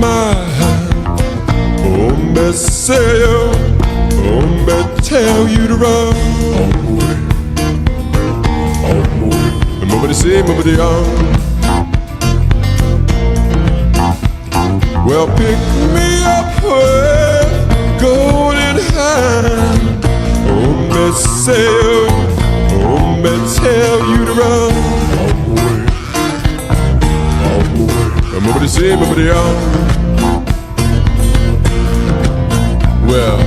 mind. Oh, me say you, oh, me tell you to run. Nobody say, nobody on. Well, pick me up with golden hand. Oh, me say you, oh, me tell you to run. Nobody say, nobody on. Well,